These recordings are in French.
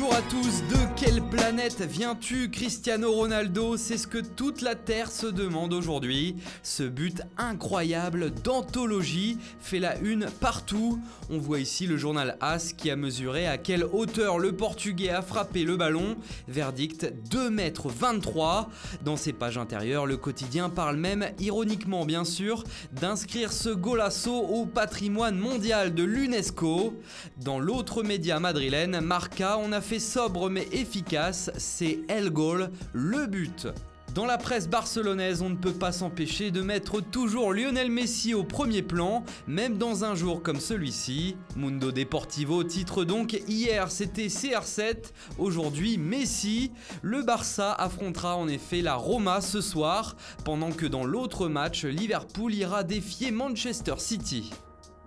Bonjour à tous, de quelle planète viens-tu Cristiano Ronaldo? C'est ce que toute la Terre se demande aujourd'hui. Ce but incroyable d'anthologie fait la une partout. On voit ici le journal AS qui a mesuré à quelle hauteur le Portugais a frappé le ballon. Verdict 2,23 m. Dans ses pages intérieures, le quotidien parle même, ironiquement bien sûr, d'inscrire ce golasso au patrimoine mondial de l'UNESCO. Dans l'autre média madrilène, Marca, on a fait sobre mais efficace, c'est El Gol, le but. Dans la presse barcelonaise, on ne peut pas s'empêcher de mettre toujours Lionel Messi au premier plan, même dans un jour comme celui-ci. Mundo Deportivo titre donc « Hier c'était CR7, aujourd'hui Messi ». Le Barça affrontera en effet la Roma ce soir, pendant que dans l'autre match, Liverpool ira défier Manchester City.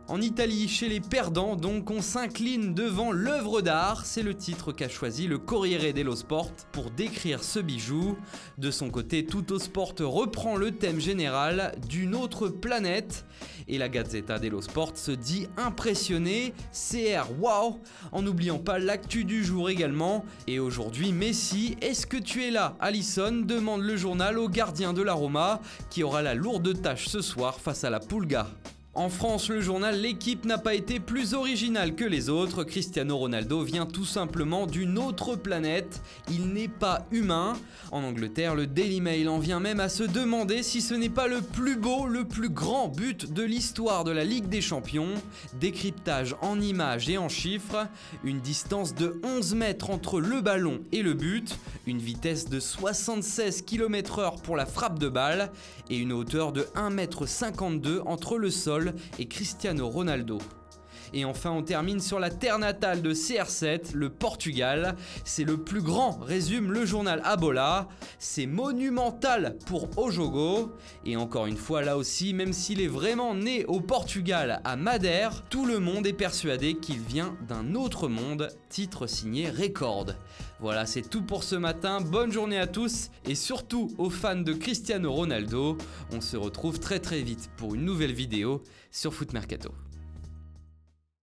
En Italie, chez les perdants, donc, on s'incline devant l'œuvre d'art. C'est le titre qu'a choisi le Corriere dello Sport pour décrire ce bijou. De son côté, Tuttosport reprend le thème général d'une autre planète. Et la Gazzetta dello Sport se dit impressionnée. CR, wow! En n'oubliant pas l'actu du jour également. Et aujourd'hui, Messi, est-ce que tu es là, Alisson? Demande le journal au gardien de la Roma, qui aura la lourde tâche ce soir face à la Pulga. En France, le journal L'Équipe n'a pas été plus original que les autres. Cristiano Ronaldo vient tout simplement d'une autre planète. Il n'est pas humain. En Angleterre, le Daily Mail en vient même à se demander si ce n'est pas le plus beau, le plus grand but de l'histoire de la Ligue des Champions. Décryptage en images et en chiffres. Une distance de 11 mètres entre le ballon et le but. Une vitesse de 76 km/h pour la frappe de balle. Et une hauteur de 1,52 m entre le sol et Cristiano Ronaldo. Et enfin, on termine sur la terre natale de CR7, le Portugal. C'est le plus grand, résume le journal Abola. C'est monumental pour Ojogo. Et encore une fois, là aussi, même s'il est vraiment né au Portugal, à Madère, tout le monde est persuadé qu'il vient d'un autre monde. Titre signé Record. Voilà, c'est tout pour ce matin. Bonne journée à tous et surtout aux fans de Cristiano Ronaldo. On se retrouve très vite pour une nouvelle vidéo sur Foot Mercato.